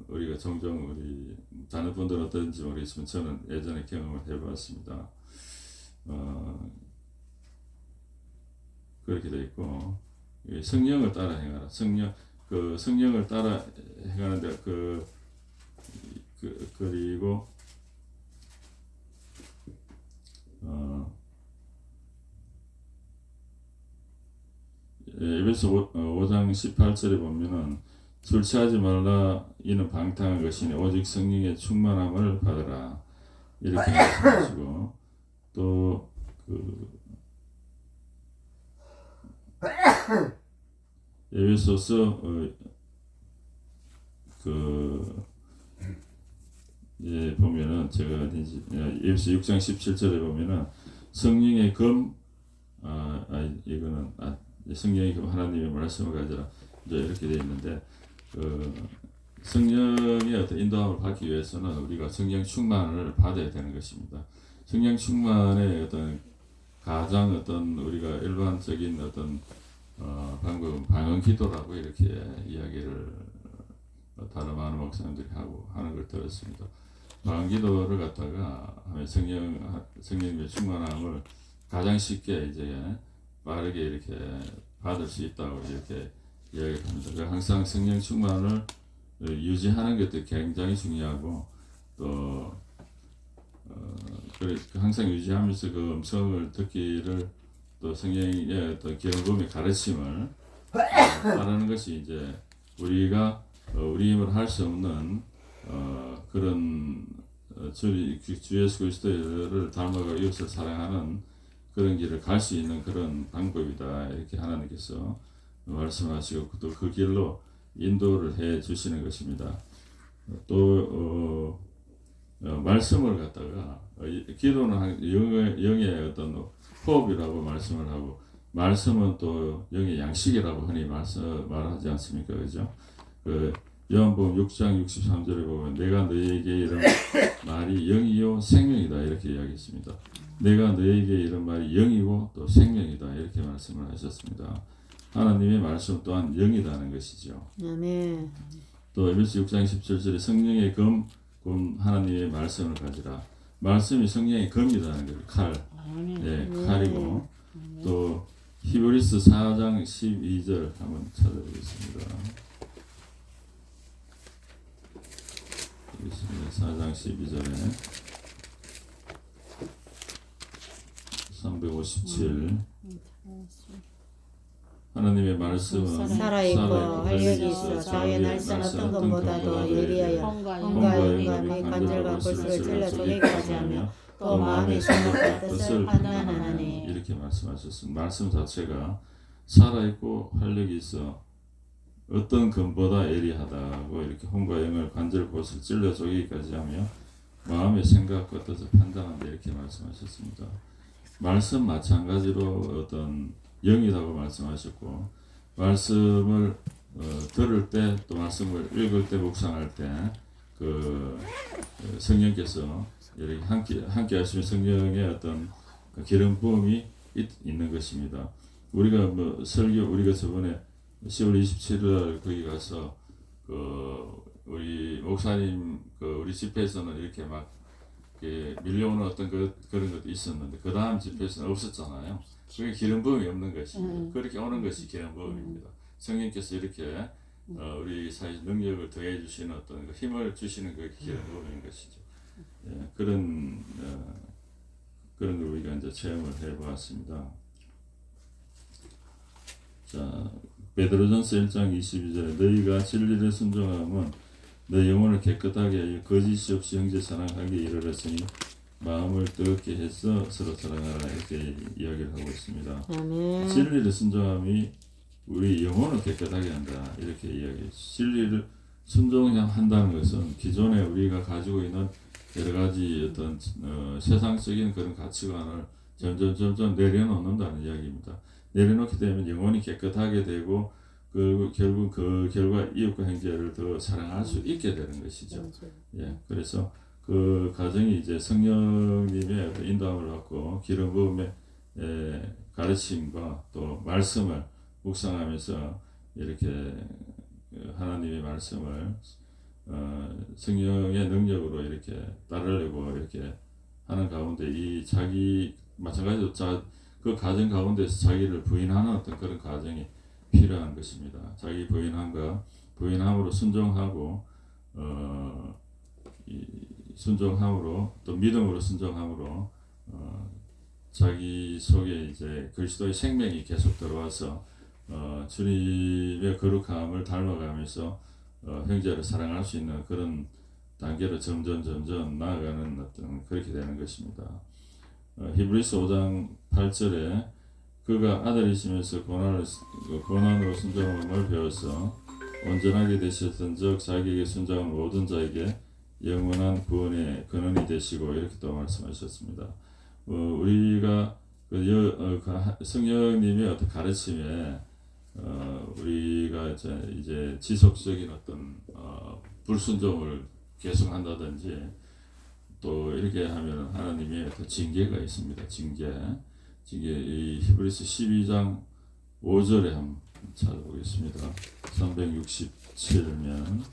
우리가 종종 우리 다른 분들은 어떤지 모르겠지만 저는 예전에 경험을 해봤습니다. 그렇게 돼 있고 이 성령을 따라 행하라. 성령을 따라 행하는데 그리고 에베소 5장 18절에 보면은 술 취하지 말라 이는 방탕한 것이니 오직 성령의 충만함을 받으라 이렇게 말씀하시고 또 에베소서 보면은 제가 에베소 6장 17절에 보면은 성령의 이거는 성령의 하나님의 말씀을 가지라 이제 이렇게 되어 있는데 성령의 어떤 인도함을 받기 위해서는 우리가 성령 충만을 받아야 되는 것입니다. 성령 충만의 어떤 가장 어떤 우리가 일반적인 어떤 방법은 방언 기도라고 이렇게 이야기를 다른 많은 목사님들이 하는 걸 들었습니다. 방언 기도를 갖다가 성령의 충만함을 가장 쉽게 이제 빠르게 이렇게 받을 수 있다고 이렇게 이야기합니다. 항상 성령 충만을 유지하는 것도 굉장히 중요하고 또 항상 유지하면서 그 음성을 듣기를 또 성령의 어떤 기름부음의 가르침을 따르는 것이 이제 우리가 우리 힘으로 할 수 없는 그런 주 예수 그리스도를 닮아가 이웃을 사랑하는 그런 길을 갈 수 있는 그런 방법이다 이렇게 하나님께서 말씀하시고 또 그 길로 인도를 해 주시는 것입니다. 또 말씀을 갖다가 기도는 영의 어떤 호흡이라고 말씀을 하고 말씀은 또 영의 양식이라고 흔히 말하지 않습니까, 그죠? 요한복음 6장 63절에 보면 내가 너희에게 이런 말이 영이요 생명이다 이렇게 이야기했습니다. 내가 너희에게 이런 말이 영이고 또 생명이다 이렇게 말씀을 하셨습니다. 하나님의 말씀 또한 영이라는 것이죠. 아멘. 또 에베소 6장 17절에 성령의 검 하나님의 말씀을 가지라. 말씀이 성령의 검이라는 거예요. 칼. 네, 칼이고 또 히브리서 4장 12절 한번 찾아보겠습니다. 4장 12절에 357 하나님의 말씀은 살아있고 활력이 있어 자유의 날선 어떤 것보다도 예리하여 혼과 영감의 관절과 골수를 찔러 쪼개기까지 하며 또 마음의 생각과 뜻을 판단하나니 이렇게 말씀하셨습니다. 말씀 자체가 살아있고 활력이 있어 어떤 금보다 예리하다고 이렇게 혼과 영을 관절 곳을 찔러 쪼개기까지 하며 마음의 생각과 뜻을 판단한다 이렇게 말씀하셨습니다. 말씀 마찬가지로 어떤 영이라고 말씀하셨고 말씀을 들을 때 또 말씀을 읽을 때 묵상할 때 성령께서 이렇게 함께 하시는 성령의 어떤 기름 부음이 있는 것입니다. 우리가 우리가 저번에 10월 27일 거기 가서 우리 목사님 우리 집회에서는 이렇게 막 밀려오는 어떤 그런 것도 있었는데 그 다음 집회에서는 없었잖아요. 그게 기름 부음이 없는 것입니다. 그렇게 오는 것이 기름 부음입니다. 성령께서 이렇게 우리 사회 능력을 더해 주시는 어떤 힘을 주시는 그 기름 부음인 것이죠. 예, 그런 걸 우리가 이제 체험을 해보았습니다. 자, 베드로전서 1장 22절에 너희가 진리를 순종하면 너 영혼을 깨끗하게 하여 거짓이 없이 형제 사랑하게 이르렀으니 마음을 뜨겁게 해서 서로 사랑하라 이렇게 이야기를 하고 있습니다. 아멘. 진리를 순종함이 우리 영혼을 깨끗하게 한다 이렇게 이야기해요. 진리를 순종한다는 것은 기존에 우리가 가지고 있는 여러 가지 어떤 세상적인 그런 가치관을 점점 내려놓는다는 이야기입니다. 내려놓게 되면 영혼이 깨끗하게 되고 결국 그 결과 이웃과 형제를 더 사랑할 수 있게 되는 것이죠. 예, 그래서 그 과정이 이제 성령님의 인도함을 받고 기름 부음의 가르침과 또 말씀을 묵상하면서 이렇게 하나님의 말씀을 성령의 능력으로 이렇게 따르려고 이렇게 하는 가운데 이 자기 마찬가지로 그 과정 가운데서 자기를 부인하는 어떤 그런 과정이 필요한 것입니다. 자기 부인함으로 순종하고 순종함으로 또 믿음으로 순종함으로 자기 속에 이제 그리스도의 생명이 계속 들어와서 주님의 거룩함을 닮아가면서 형제를 사랑할 수 있는 그런 단계로 점점 나아가는 어떤 그렇게 되는 것입니다. 히브리서 5장 8절에 그가 아들이시면서 고난으로 순종함을 배워서 온전하게 되셨던즉 자기에게 순종한 모든 자에게 영원한 구원의 근원이 되시고 이렇게 또 말씀하셨습니다. 우리가 성령님의 어떤 가르침에 우리가 이제 지속적인 어떤 불순종을 계속한다든지 또 이렇게 하면 하나님의 어떤 징계가 있습니다. 징계 이 히브리서 12장 5절에 한번 찾아보겠습니다. 367면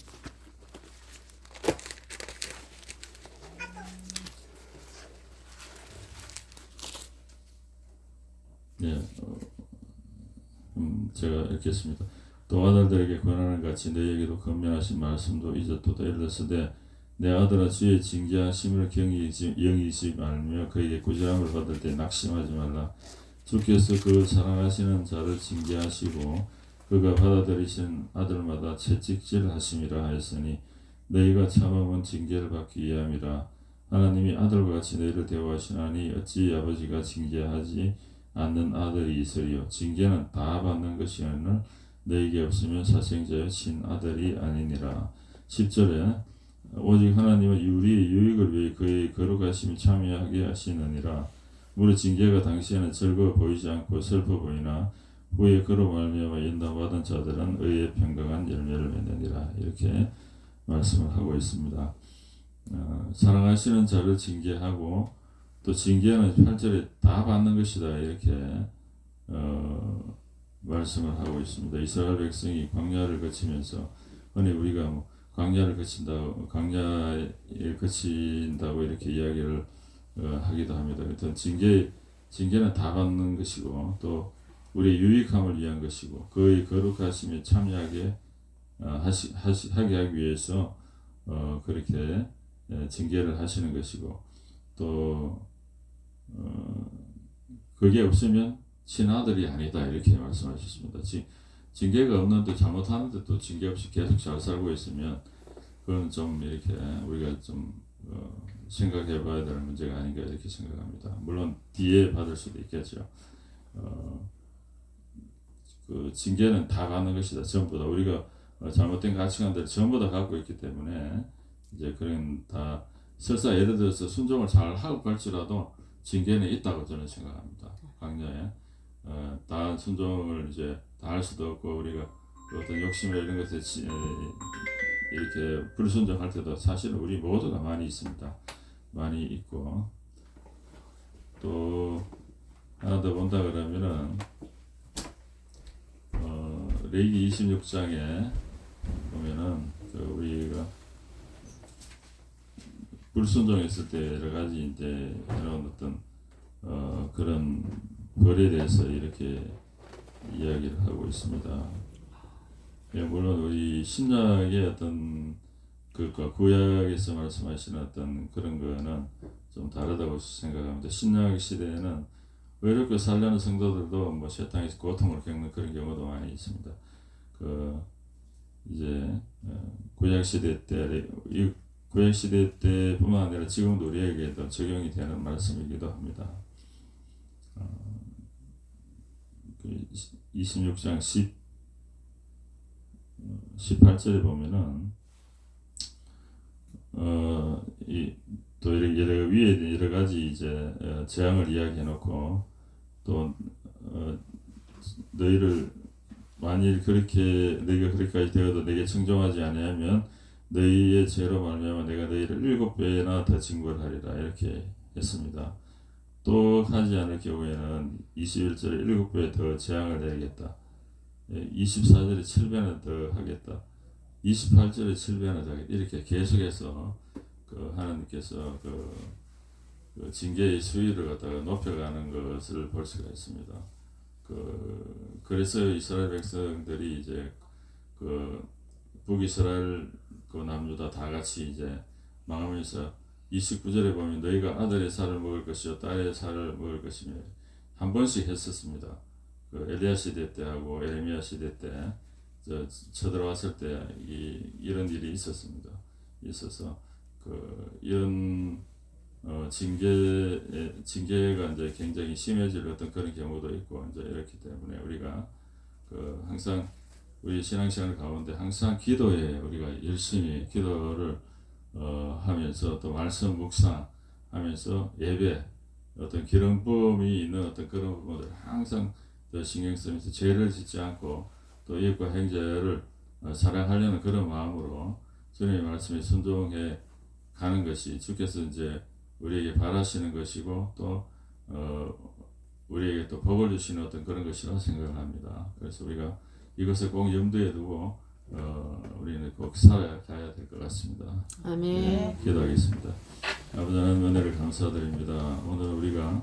제가 읽겠습니다. 또 아들들에게 권하는 같이 너희에게도 건면하신 말씀도 잊었도다. 일렀으되 내 아들아 주의 징계하심을 영이지 말며 그에게 꾸지람을 받을 때 낙심하지 말라. 주께서 그 사랑하시는 자를 징계하시고 그가 받아들이신 아들마다 채찍질하심이라 하였으니 너희가 참음은 징계를 받기 위함이라. 하나님이 아들과 같이 너희를 대우하시나니 어찌 아버지가 징계하지 않는 아들이 있으리요. 징계는 다 받는 것이오늘 너희에게 없으면 사생자여 친아들이 아니니라. 10절에 오직 하나님은 우리의 유익을 위해 그의 거룩하심이 참여하게 하시느니라. 무릇 징계가 당시에는 즐거워 보이지 않고 슬퍼 보이나 후에 그로 말미암아 인도받은 자들은 의의 평강한 열매를 맺느니라. 이렇게 말씀을 하고 있습니다. 사랑하시는 자를 징계하고 또 징계는 8절에 다 받는 것이다. 이렇게 말씀을 하고 있습니다. 이스라엘 백성이 광야를 거치면서 흔히 우리가 광야에 거친다고 이렇게 이야기를 하기도 합니다. 일단 징계는 다 받는 것이고 또 우리의 유익함을 위한 것이고 그의 거룩하심에 참여하게 하기 위해서 그렇게 징계를 하시는 것이고 또 그게 없으면 친아들이 아니다 이렇게 말씀하셨습니다. 징계가 없는데 잘못하는데 또 징계 없이 계속 잘 살고 있으면 그건 좀 이렇게 우리가 좀 생각해 봐야 될 문제가 아닌가 이렇게 생각합니다. 물론 뒤에 받을 수도 있겠죠. 그 징계는 다 받는 것이다. 전부 다 우리가 잘못된 가치관들을 전부 다 갖고 있기 때문에 이제 그런 다 설사 예를 들어서 순종을 잘 하고 갈지라도 징계는 있다고 저는 생각합니다. 강야에 다 순종을 이제 다 할 수도 없고 우리가 어떤 욕심이나 이런 것에 이렇게 불순종할 때도 사실은 우리 모두가 많이 있습니다. 많이 있고 또 하나 더 본다 그러면은 레위기 26장에 보면은 우리가 불순종했을 때 여러 가지 이제 이런 어떤 그런 벌에 대해서 이렇게 이야기를 하고 있습니다. 예, 물론 우리 신약의 어떤 그과 구약에서 말씀하시는 어떤 그런 거는 좀 다르다고 생각합니다. 신약 시대에는 외롭게 살려는 성도들도 세상에서 고통을 겪는 그런 경우도 많이 있습니다. 이제 구약 시대 때뿐만 아니라 지금도 우리에게도 적용이 되는 말씀이기도 합니다. 26장 18절에 보면은 또 위에 여러 가지 이제 재앙을 이야기해 놓고 또 너희를 만일 너희가 그렇게까지 되어도 내게 청종하지 아니하면 너희의 죄로 말미암아 내가 너희를 7배나 더 징벌하리라 이렇게 했습니다. 또 하지 않을 경우에는 21절에 7배 더 재앙을 내리겠다. 24절에 7배나 더 하겠다. 28절에 7배나 더 하겠다. 이렇게 계속해서 하나님께서 그 징계의 수위를 갖다가 높여가는 것을 볼 수가 있습니다. 그래서 이스라엘 백성들이 이제 그 북이스라엘 그 남유다 다 같이 이제 망하면서 29절에 보면 너희가 아들의 살을 먹을 것이요 딸의 살을 먹을 것이며 한 번씩 했었습니다. 그 엘리야 시대 때하고 에레미야 시대 때 쳐들어왔을 때 이런 일이 있었습니다. 있어서 이런 징계가 이제 굉장히 심해질 어떤 그런 경우도 있고 이제 이렇기 때문에 우리가 항상 우리 신앙생활 가운데 항상 기도에 우리가 열심히 기도를 하면서 또 말씀 묵상하면서 예배 어떤 기름부음이 있는 어떤 그런 부분들 항상 더 신경 쓰면서 죄를 짓지 않고 또 이웃과 형제를 사랑하려는 그런 마음으로 주님의 말씀에 순종해 가는 것이 주께서 이제 우리에게 바라시는 것이고 또 우리에게 또 복을 주시는 어떤 그런 것이라 생각을 합니다. 그래서 우리가 이것을 꼭 염두에 두고 우리는 꼭 살아가야 될 것 같습니다. 아멘. 네, 기도하겠습니다. 아버지 하나님 은혜를 감사드립니다. 오늘 우리가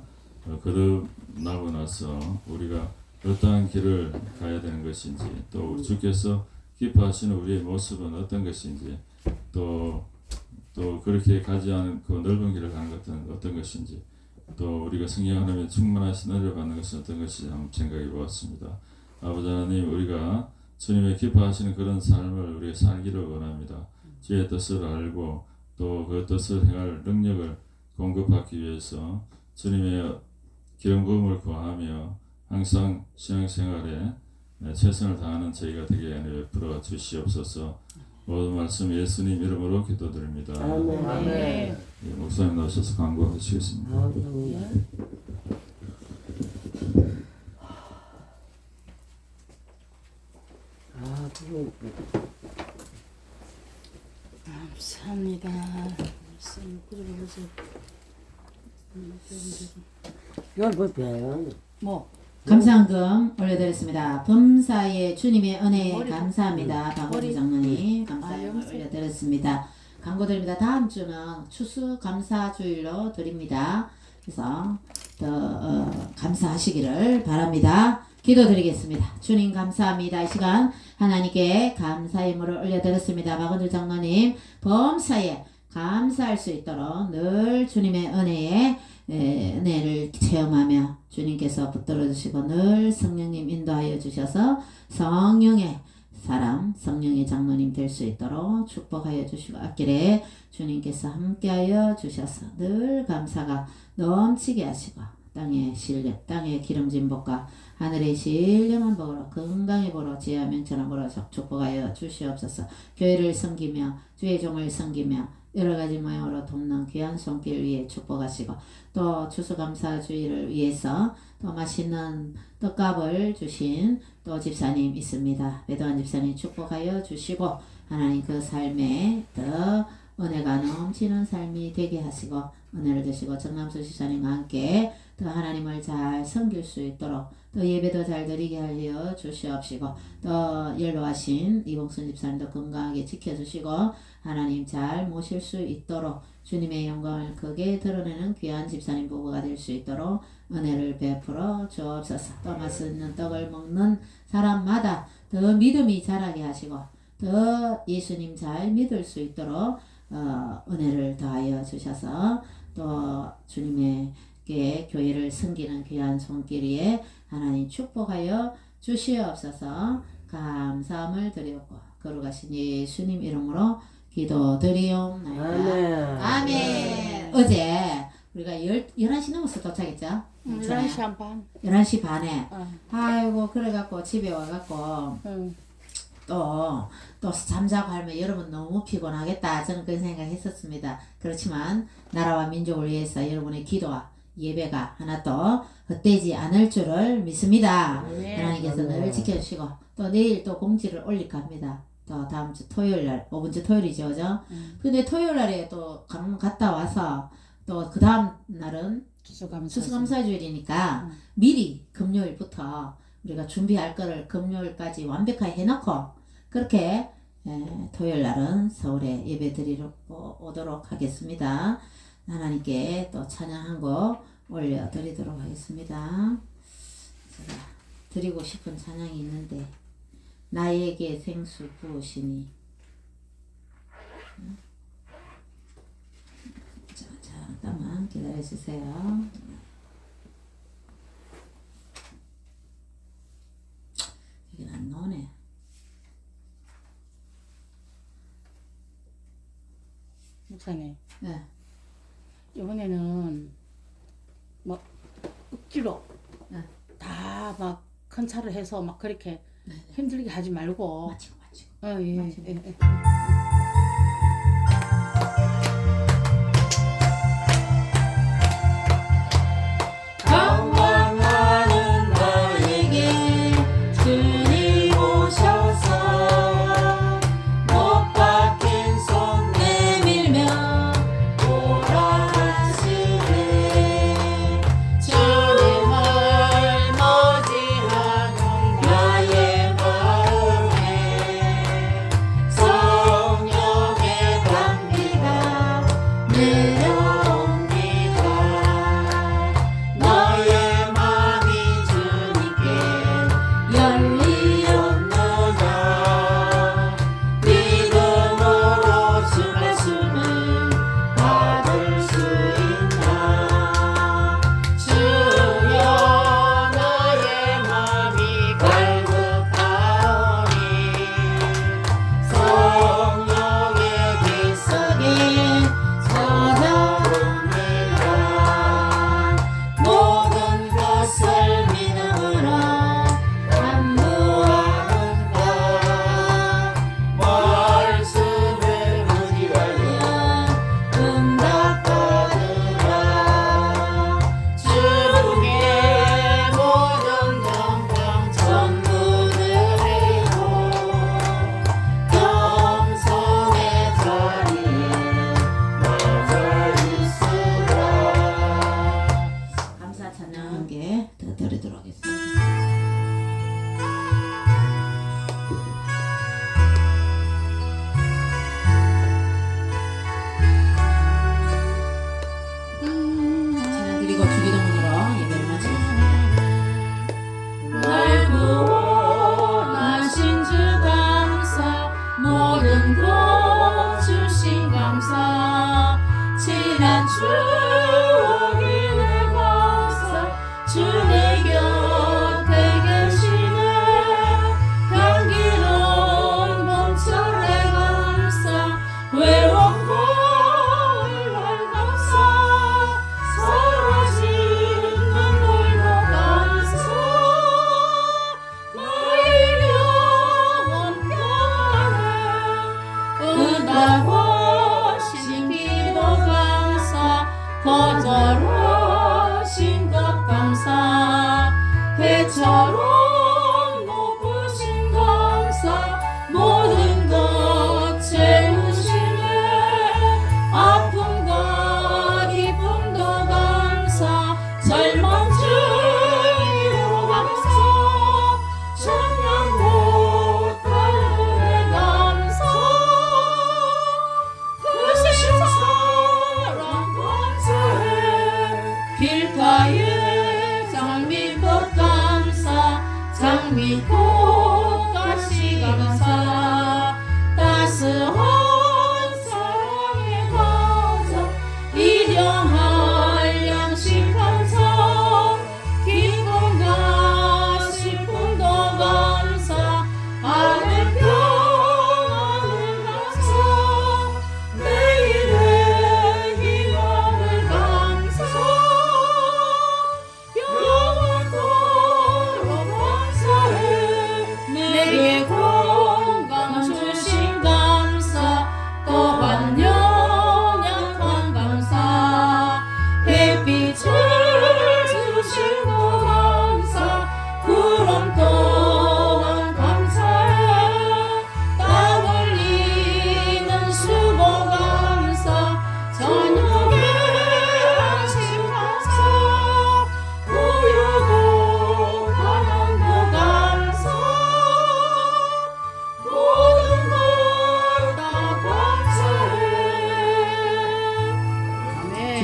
거듭나고 나서 우리가 어떠한 길을 가야 되는 것인지 또 주께서 기뻐하시는 우리의 모습은 어떤 것인지 또 그렇게 가지 않은 그 넓은 길을 가는 것은 어떤 것인지 또 우리가 성령 하나님의 충만하신 은혜를 받는 것은 어떤 것인지 한번 생각해 보았습니다. 아버지 하나님 우리가 주님의 기뻐하시는 그런 삶을 우리가 살기를 원합니다. 주의 뜻을 알고 또 그 뜻을 행할 능력을 공급하기 위해서 주님의 기름 부음을 구하며 항상 신앙생활에 최선을 다하는 저희가 되게 은혜 베풀어 주시옵소서. 모든 말씀 예수님 이름으로 기도드립니다. 아멘. 예, 목사님 나오셔서 강구하시겠습니다. 감사합니다. 말씀 그러고서 뭐 감사한금 올려드렸습니다. 범사의 주님의 은혜에 감사합니다. 박원희 장로님 감사함을 올려드렸습니다. 광고드립니다. 다음 주는 추수 감사주일로 드립니다. 그래서 더 감사하시기를 바랍니다. 기도드리겠습니다. 주님 감사합니다. 이 시간 하나님께 감사의 물을 올려드렸습니다. 박원희 장로님 범사에 감사할 수 있도록 늘 주님의 은혜를 체험하며 주님께서 붙들어 주시고 늘 성령님 인도하여 주셔서 성령의 사람, 성령의 장로님 될 수 있도록 축복하여 주시고 앞길에 주님께서 함께하여 주셔서 늘 감사가 넘치게 하시고 땅의 실력, 땅의 기름진 복과 하늘의 신령한 복으로 건강의 복으로 지혜와 명철한 복으로 축복하여 주시옵소서. 교회를 섬기며 주의 종을 섬기며 여러 가지 모양으로 돕는 귀한 손길 위에 축복하시고 또 추수감사주의를 위해서 또 맛있는 떡값을 주신 또 집사님 있습니다. 배도한 집사님 축복하여 주시고 하나님 그 삶에 더 은혜가 넘치는 삶이 되게 하시고 은혜를 주시고 정남수 집사님과 함께 더 하나님을 잘 섬길 수 있도록 또 예배도 잘 드리게 하여 주시옵시고 또 연로하신 이봉순 집사님도 건강하게 지켜주시고 하나님 잘 모실 수 있도록 주님의 영광을 크게 드러내는 귀한 집사님 부부가 될 수 있도록 은혜를 베풀어 주옵소서. 또 맛있는 떡을 먹는 사람마다 더 믿음이 자라게 하시고 더 예수님 잘 믿을 수 있도록 은혜를 더하여 주셔서 또 주님에게 교회를 섬기는 귀한 손길 위에 하나님 축복하여 주시옵소서. 감사함을 드렸고 거룩하신 예수님 이름으로 기도드리옵나이다. 아멘. 어제 우리가 11시 넘어서 도착했죠? 11시 반. 11시 반에. 아이고 그래갖고 집에 와갖고 또 잠자고 하면 여러분 너무 피곤하겠다. 저는 그런 생각했었습니다. 그렇지만 나라와 민족을 위해서 여러분의 기도와 예배가 하나도 헛되지 않을 줄을 믿습니다. 하나님께서 늘 지켜주시고 또 내일 또 공지를 올릴까 합니다. 또 다음 주 토요일날 5번째 토요일이죠, 그죠? 근데 토요일날에 또 강릉 갔다 와서 또 그 다음 날은 추수감사주일이니까 미리 금요일부터 우리가 준비할 거를 금요일까지 완벽하게 해놓고 그렇게 토요일날은 서울에 예배 드리러 오도록 하겠습니다. 하나님께 또 찬양 한 곡 올려드리도록 하겠습니다. 제가 드리고 싶은 찬양이 있는데 나에게 생수 부으시니 자, 잠깐만 기다려주세요. 이게 안 나오네. 목사님, 네. 이번에는 막 억지로 네. 다 막 컨차를 해서 막 그렇게 네. 힘들게 하지 말고. 마치고 예, 맞죠. 예. 방황하는 나에게 주님 오셔서 못 박힌 손 내밀며 오라 하시네. 주님을 맞이하는 나의 마음에 성령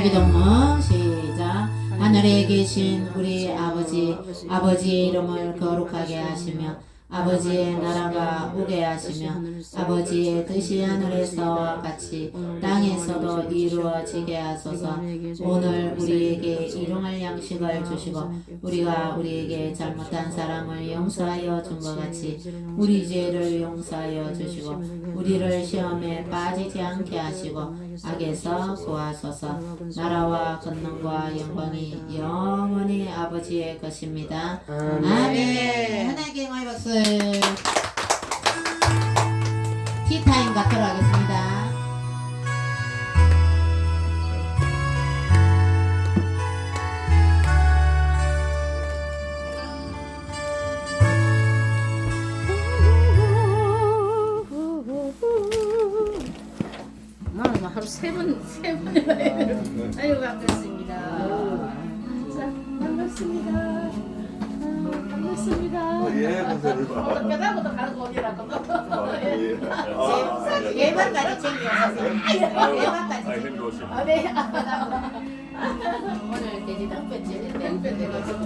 주기동문 시작. 하늘에 계신 우리 아버지, 아버지의 이름을 거룩하게 하시며 아버지의 나라가 오게 하시며 아버지의 뜻이 하늘에서와 같이 땅에서도 이루어지게 하소서. 오늘 우리에게 일용할 양식을 주시고 우리가 우리에게 잘못한 사람을 용서하여 준 것 같이 우리 죄를 용서하여 주시고 우리를 시험에 빠지지 않게 하시고 악에서 구하소서. 나라와 권능과 영광이 영원히 아버지의 것입니다. 아멘. 하나님께 영광의 박수. 티타임 갖도록 하겠습니다. 하루 세 번이나 해요. 아유 반갑습니다. 자 반갑습니다. 반갑습니다. 예, 감사합니다. 계단부터 가는 거 어디라고? 예반까지 챙겨서 예반까지 행복하시. 아 네. 오늘 돼지 땡볕 돼가지고